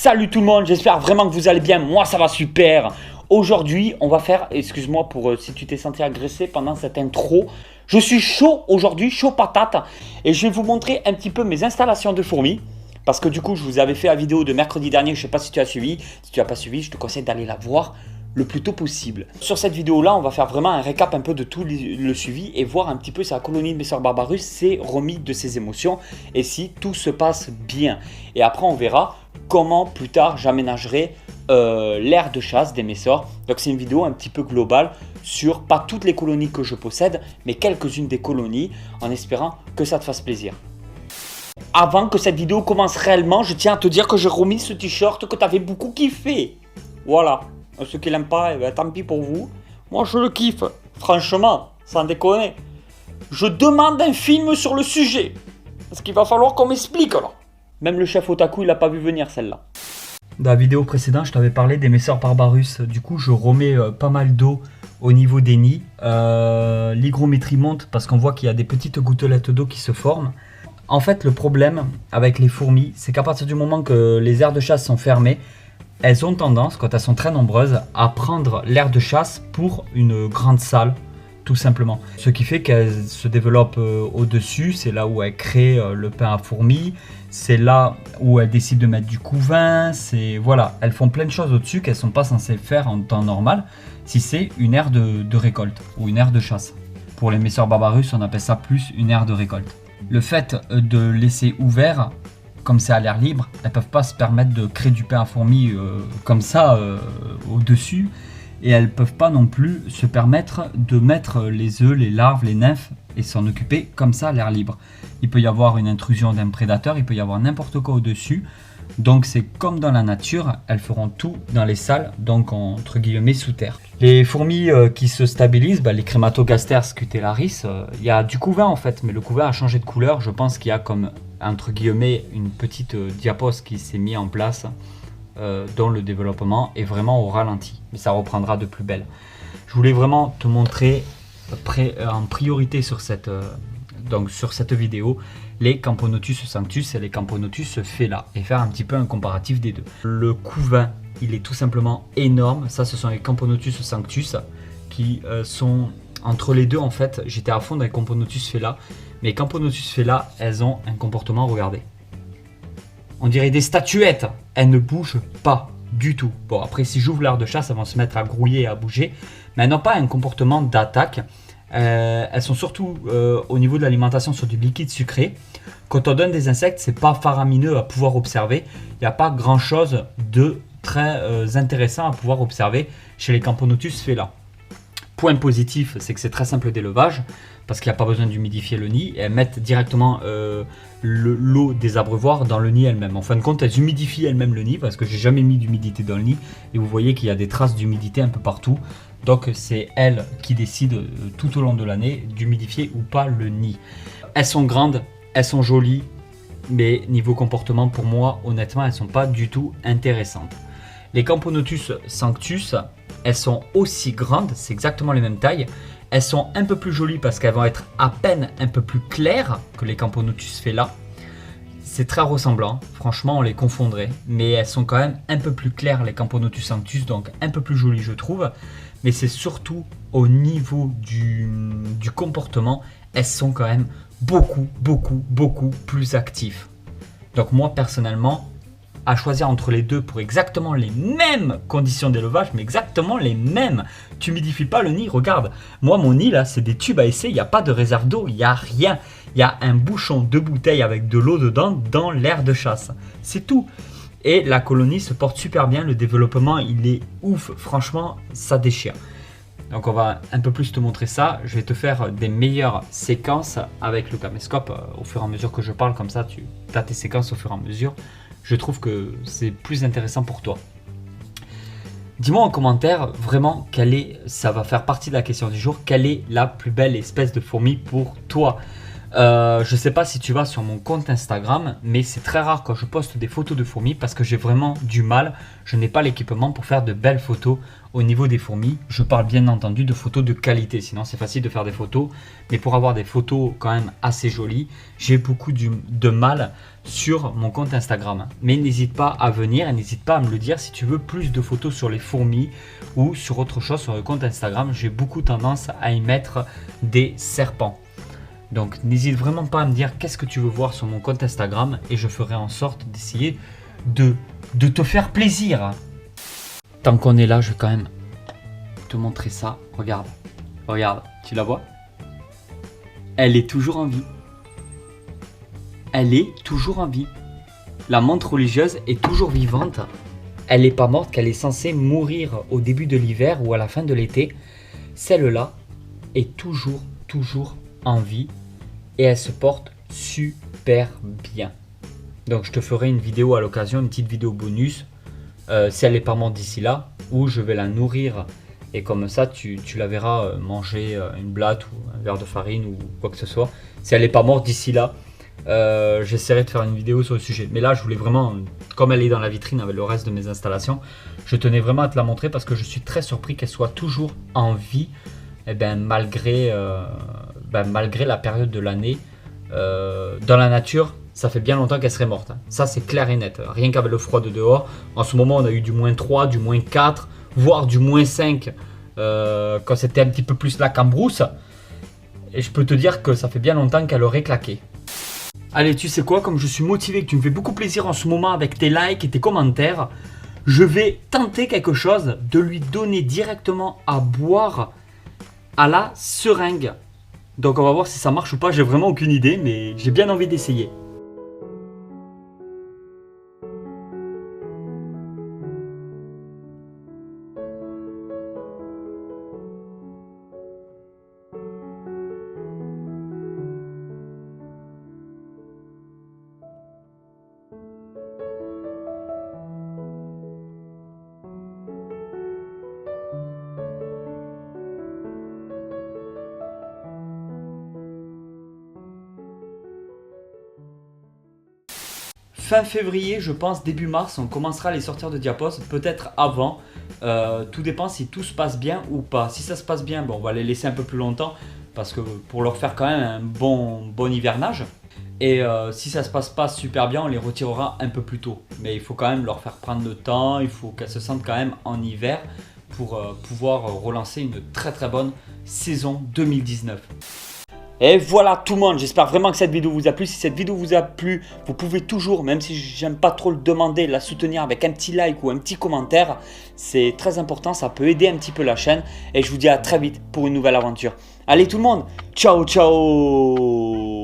Salut tout le monde, j'espère vraiment que vous allez bien, moi ça va super. Aujourd'hui on va faire, excuse-moi pour si tu t'es senti agressé pendant cette intro. Je suis chaud aujourd'hui, chaud patate. Et je vais vous montrer un petit peu mes installations de fourmis. Parce que du coup je vous avais fait la vidéo de mercredi dernier, je ne sais pas si tu as suivi. Si tu n'as pas suivi, je te conseille d'aller la voir le plus tôt possible. Sur cette vidéo là, on va faire vraiment un récap un peu de tout le suivi et voir un petit peu si la colonie de mes sœurs Barbarus s'est remis de ses émotions et si tout se passe bien. Et après on verra comment plus tard j'aménagerai l'aire de chasse des Messors. Donc c'est une vidéo un petit peu globale sur pas toutes les colonies que je possède, mais quelques-unes des colonies, en espérant que ça te fasse plaisir. Avant que cette vidéo commence réellement, je tiens à te dire que j'ai remis ce t-shirt que tu avais beaucoup kiffé. Voilà. Ceux qui l'aiment pas, eh ben, tant pis pour vous. Moi je le kiffe. Franchement, sans déconner. Je demande un film sur le sujet. Parce qu'il va falloir qu'on m'explique alors. Même le chef Otaku, il n'a pas vu venir celle-là. Dans la vidéo précédente, je t'avais parlé des Messors Barbarus. Du coup, je remets pas mal d'eau au niveau des nids. L'hygrométrie monte parce qu'on voit qu'il y a des petites gouttelettes d'eau qui se forment. En fait, le problème avec les fourmis, c'est qu'à partir du moment que les aires de chasse sont fermées, elles ont tendance, quand elles sont très nombreuses, à prendre l'aire de chasse pour une grande salle, tout simplement. Ce qui fait qu'elles se développent au-dessus, c'est là où elles créent le pain à fourmis, c'est là où elles décident de mettre du couvain, voilà, elles font plein de choses au-dessus qu'elles ne sont pas censées faire en temps normal, si c'est une aire de récolte ou une aire de chasse. Pour les Messors Barbarus, on appelle ça plus une aire de récolte. Le fait de laisser ouvert, comme c'est à l'air libre, elles ne peuvent pas se permettre de créer du pain à fourmis comme ça au-dessus. Et elles ne peuvent pas non plus se permettre de mettre les œufs, les larves, les nymphes et s'en occuper comme ça à l'air libre. Il peut y avoir une intrusion d'un prédateur, il peut y avoir n'importe quoi au-dessus. Donc c'est comme dans la nature, elles feront tout dans les salles, donc entre guillemets sous terre. Les fourmis qui se stabilisent, les Crématogasters scutellaris, il y a du couvain en fait, mais le couvain a changé de couleur. Je pense qu'il y a comme entre guillemets une petite diapose qui s'est mise en place dont le développement est vraiment au ralenti, mais ça reprendra de plus belle. Je voulais vraiment te montrer en priorité sur cette vidéo les Camponotus sanctus et les Camponotus fela et faire un petit peu un comparatif des deux. Le couvain, il est tout simplement énorme. Ça, ce sont les Camponotus sanctus qui sont entre les deux en fait. J'étais à fond dans les Camponotus fela, mais les Camponotus fela, elles ont un comportement, regardez. On dirait des statuettes, elles ne bougent pas du tout. Bon, après, si j'ouvre l'aire de chasse, elles vont se mettre à grouiller et à bouger, mais elles n'ont pas un comportement d'attaque. Elles sont surtout au niveau de l'alimentation sur du liquide sucré. Quand on donne des insectes, c'est pas faramineux à pouvoir observer. Il n'y a pas grand chose de très intéressant à pouvoir observer chez les Camponotus fela. Point positif, c'est que c'est très simple d'élevage parce qu'il n'y a pas besoin d'humidifier le nid. Elles mettent directement l'eau des abreuvoirs dans le nid elles-mêmes. En fin de compte, elles humidifient elles-mêmes le nid parce que j'ai jamais mis d'humidité dans le nid et vous voyez qu'il y a des traces d'humidité un peu partout. Donc c'est elles qui décident tout au long de l'année d'humidifier ou pas le nid. Elles sont grandes, elles sont jolies, mais niveau comportement, pour moi, honnêtement, elles ne sont pas du tout intéressantes. Les Camponotus sanctus, elles sont aussi grandes, c'est exactement les mêmes tailles. Elles sont un peu plus jolies parce qu'elles vont être à peine un peu plus claires que les Camponotus fela. C'est très ressemblant, franchement on les confondrait, mais elles sont quand même un peu plus claires les Camponotus sanctus, donc un peu plus jolies je trouve. Mais c'est surtout au niveau du comportement, elles sont quand même beaucoup plus actives. Donc moi personnellement, à choisir entre les deux pour exactement les mêmes conditions d'élevage, mais exactement les mêmes. Tu humidifies pas le nid, regarde. Moi, mon nid, là, c'est des tubes à essai, il n'y a pas de réserve d'eau, il n'y a rien. Il y a un bouchon de bouteille avec de l'eau dedans dans l'aire de chasse. C'est tout. Et la colonie se porte super bien, le développement, il est ouf. Franchement, ça déchire. Donc on va un peu plus te montrer ça. Je vais te faire des meilleures séquences avec le caméscope au fur et à mesure que je parle. Comme ça, tu as tes séquences au fur et à mesure. Je trouve que c'est plus intéressant pour toi. Dis-moi en commentaire vraiment ça va faire partie de la question du jour, quelle est la plus belle espèce de fourmi pour toi? Je sais pas si tu vas sur mon compte Instagram, mais c'est très rare quand je poste des photos de fourmis parce que j'ai vraiment du mal. Je n'ai pas l'équipement pour faire de belles photos au niveau des fourmis. Je parle bien entendu de photos de qualité, sinon c'est facile de faire des photos. Mais pour avoir des photos quand même assez jolies, j'ai beaucoup de mal sur mon compte Instagram. Mais n'hésite pas à venir et n'hésite pas à me le dire si tu veux plus de photos sur les fourmis ou sur autre chose sur le compte Instagram. J'ai beaucoup tendance à y mettre des serpents. Donc n'hésite vraiment pas à me dire qu'est-ce que tu veux voir sur mon compte Instagram et je ferai en sorte d'essayer de te faire plaisir. Tant qu'on est là, je vais quand même te montrer ça. Regarde, regarde, tu la vois? Elle est toujours en vie. Elle est toujours en vie. La menthe religieuse est toujours vivante. Elle n'est pas morte, qu'elle est censée mourir au début de l'hiver ou à la fin de l'été. Celle-là est toujours en vie et elle se porte super bien. Donc je te ferai une vidéo à l'occasion, une petite vidéo bonus si elle n'est pas morte d'ici là, où je vais la nourrir et comme ça tu la verras manger une blatte ou un verre de farine ou quoi que ce soit. Si elle n'est pas morte d'ici là, j'essaierai de faire une vidéo sur le sujet. Mais là je voulais vraiment, comme elle est dans la vitrine avec le reste de mes installations, je tenais vraiment à te la montrer parce que je suis très surpris qu'elle soit toujours en vie. Et malgré la période de l'année, dans la nature, ça fait bien longtemps qu'elle serait morte. Ça, c'est clair et net. Rien qu'avec le froid de dehors, en ce moment, on a eu du -3, du -4, voire du -5 quand c'était un petit peu plus là qu'en brousse. Et je peux te dire que ça fait bien longtemps qu'elle aurait claqué. Allez, tu sais quoi, comme je suis motivé, que tu me fais beaucoup plaisir en ce moment avec tes likes et tes commentaires, je vais tenter quelque chose, de lui donner directement à boire à la seringue. Donc on va voir si ça marche ou pas, j'ai vraiment aucune idée, mais j'ai bien envie d'essayer. Fin février, je pense, début mars, on commencera à les sortir de Diapos, peut-être avant. Tout dépend si tout se passe bien ou pas. Si ça se passe bien, bon, on va les laisser un peu plus longtemps parce que pour leur faire quand même un bon hivernage. Et si ça se passe pas super bien, on les retirera un peu plus tôt. Mais il faut quand même leur faire prendre le temps, il faut qu'elles se sentent quand même en hiver pour pouvoir relancer une très bonne saison 2019. Et voilà tout le monde, j'espère vraiment que cette vidéo vous a plu. Si cette vidéo vous a plu, vous pouvez toujours, même si j'aime pas trop le demander, la soutenir avec un petit like ou un petit commentaire. C'est très important, ça peut aider un petit peu la chaîne. Et je vous dis à très vite pour une nouvelle aventure. Allez tout le monde, ciao ciao.